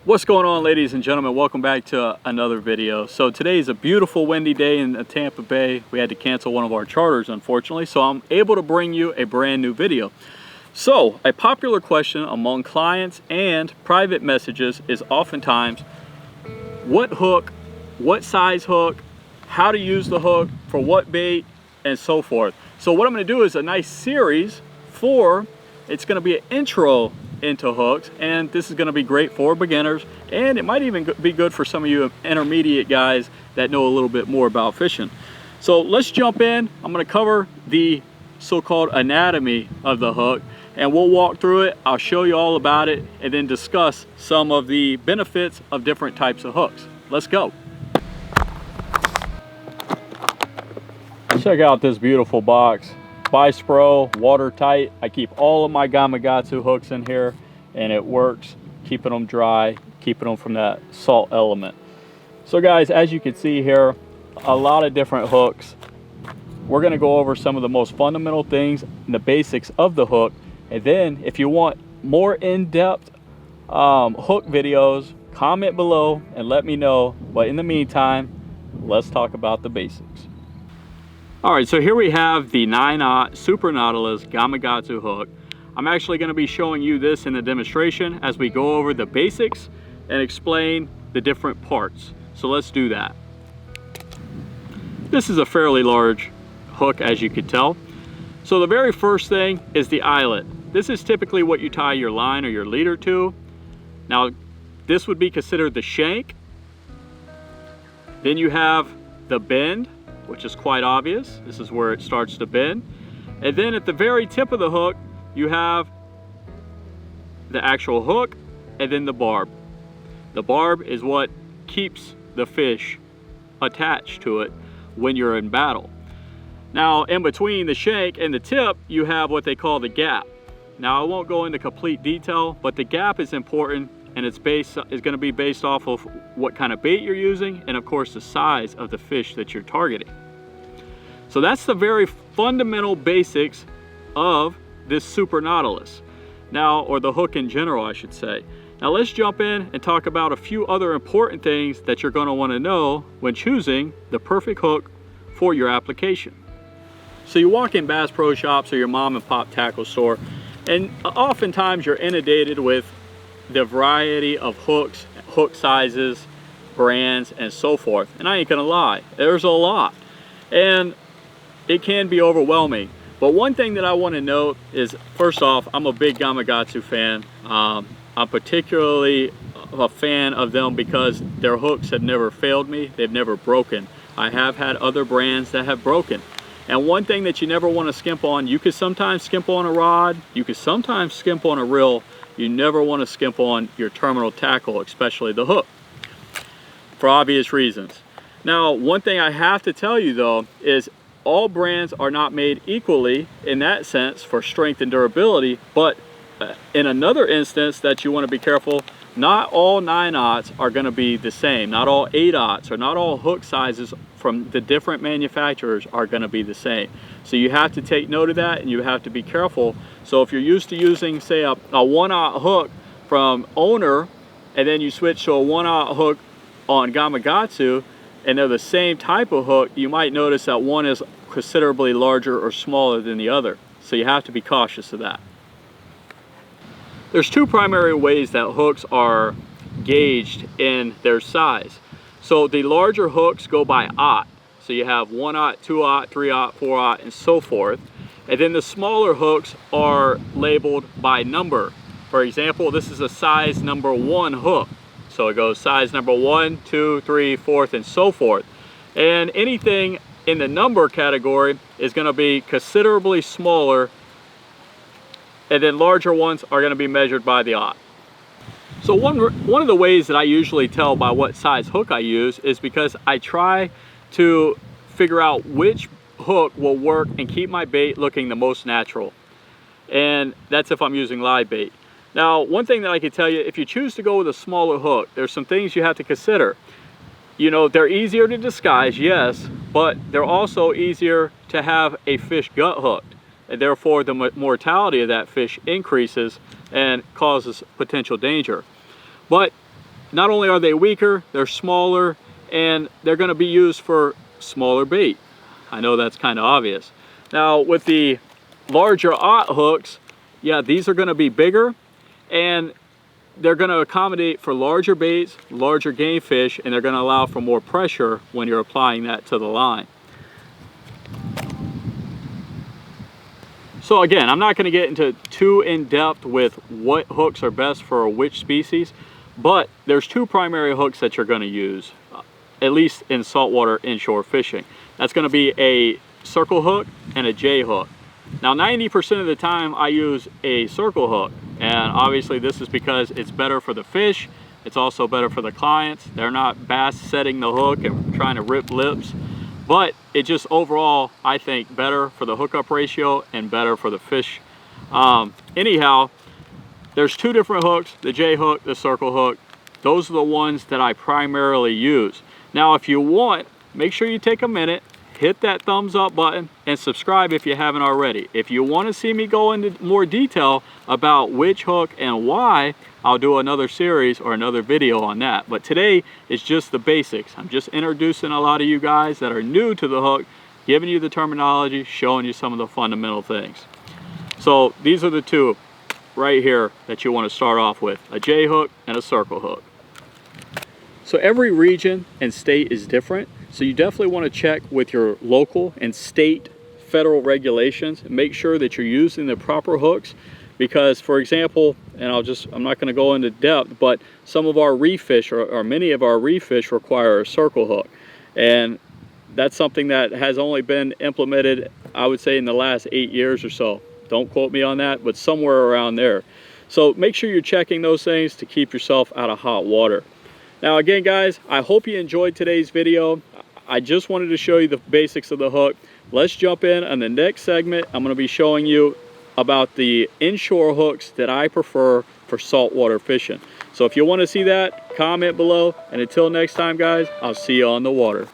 What's going on, ladies and gentlemen? Welcome back to another video. So today is a beautiful windy day in Tampa Bay. We had to cancel one of our charters, unfortunately, so I'm able to bring you a brand new video. So a popular question among clients and private messages is oftentimes what hook, what size hook, how to use the hook, for what bait, and so forth. So what I'm going to do is a nice series it's going to be an intro into hooks, and this is going to be great for beginners, and it might even be good for some of you intermediate guys that know a little bit more about fishing. So let's jump in. I'm going to cover the so-called anatomy of the hook, and we'll walk through it. I'll show you all about it and then discuss some of the benefits of different types of hooks. Let's go. Check out this beautiful box. Bi-Spro, watertight. I keep all of my Gamakatsu hooks in here, and it works, keeping them dry, keeping them from that salt element. So guys, as you can see here, a lot of different hooks. We're going to go over some of the most fundamental things and the basics of the hook, and then if you want more in-depth hook videos, comment below and let me know. But in the meantime, let's talk about the basics. Alright, so here we have the 9/0 Super Nautilus Gamakatsu hook. I'm actually going to be showing you this in the demonstration as we go over the basics and explain the different parts. So let's do that. This is a fairly large hook, as you can tell. So the very first thing is the eyelet. This is typically what you tie your line or your leader to. Now, this would be considered the shank. Then you have the bend, which is quite obvious. This is where it starts to bend. And then at the very tip of the hook, you have the actual hook and then the barb. The barb is what keeps the fish attached to it when you're in battle. Now, in between the shank and the tip, you have what they call the gap. Now, I won't go into complete detail, but the gap is important, and it's going to be based off of what kind of bait you're using and of course the size of the fish that you're targeting. So that's the very fundamental basics of this Super Nautilus. Now, or the hook in general, I should say. Now let's jump in and talk about a few other important things that you're going to want to know when choosing the perfect hook for your application. So you walk in Bass Pro Shops or your mom and pop tackle store, and oftentimes you're inundated with the variety of hooks, hook sizes, brands, and so forth. And I ain't gonna lie, there's a lot, and it can be overwhelming. But one thing that I want to note is, first off, I'm a big Gamakatsu fan. I'm particularly a fan of them because their hooks have never failed me. They've never broken. I have had other brands that have broken. And one thing that you never want to skimp on, you could sometimes skimp on a rod, you could sometimes skimp on a reel. You never want to skimp on your terminal tackle, especially the hook, for obvious reasons. Now, one thing I have to tell you though is all brands are not made equally in that sense for strength and durability, but in another instance that you want to be careful, not all 9/0s are going to be the same. Not all 8/0s or not all hook sizes from the different manufacturers are going to be the same. So you have to take note of that, and you have to be careful. So if you're used to using, say, a 1/0 hook from Owner, and then you switch to a 1/0 hook on Gamakatsu, and they're the same type of hook, you might notice that one is considerably larger or smaller than the other. So you have to be cautious of that. There's two primary ways that hooks are gauged in their size. So the larger hooks go by aught. So you have 1/0, 2/0, 3/0, 4/0, and so forth. And then the smaller hooks are labeled by number. For example, this is a size number 1 hook. So it goes size number 1, 2, 3, 4, and so forth. And anything in the number category is going to be considerably smaller, and then larger ones are going to be measured by the aught. So one of the ways that I usually tell by what size hook I use is because I try to figure out which hook will work and keep my bait looking the most natural. And that's if I'm using live bait. Now, one thing that I can tell you, if you choose to go with a smaller hook, there's some things you have to consider. You know, they're easier to disguise, yes, but they're also easier to have a fish gut hooked. And therefore, the mortality of that fish increases and causes potential danger. But not only are they weaker, they're smaller, and they're going to be used for smaller bait. I know that's kind of obvious. Now with the larger aught hooks, yeah, these are going to be bigger, and they're going to accommodate for larger baits, larger game fish, and they're going to allow for more pressure when you're applying that to the line. So again, I'm not going to get into too in-depth with what hooks are best for which species, but there's two primary hooks that you're going to use, at least in saltwater inshore fishing. That's going to be a circle hook and a J hook. Now 90% of the time I use a circle hook, and obviously this is because it's better for the fish. It's also better for the clients. They're not bass setting the hook and trying to rip lips, but it just overall, I think, better for the hookup ratio and better for the fish. Anyhow, there's two different hooks, the J hook, the circle hook. Those are the ones that I primarily use. Now if you want, make sure you take a minute, hit that thumbs up button, and subscribe if you haven't already. If you want to see me go into more detail about which hook and why, I'll do another series or another video on that. But today is just the basics. I'm just introducing a lot of you guys that are new to the hook, giving you the terminology, showing you some of the fundamental things. So these are the two right here that you want to start off with, a J hook and a circle hook. So every region and state is different. So you definitely want to check with your local and state federal regulations and make sure that you're using the proper hooks, because for example, and I'm not going to go into depth, but some of our reef fish or many of our reef fish require a circle hook, and that's something that has only been implemented, I would say, in the last 8 years or so. Don't quote me on that, but somewhere around there. So make sure you're checking those things to keep yourself out of hot water. Now again guys, I hope you enjoyed today's video. I just wanted to show you the basics of the hook. Let's jump in on the next segment. I'm going to be showing you about the inshore hooks that I prefer for saltwater fishing. So if you want to see that, comment below. And until next time guys, I'll see you on the water.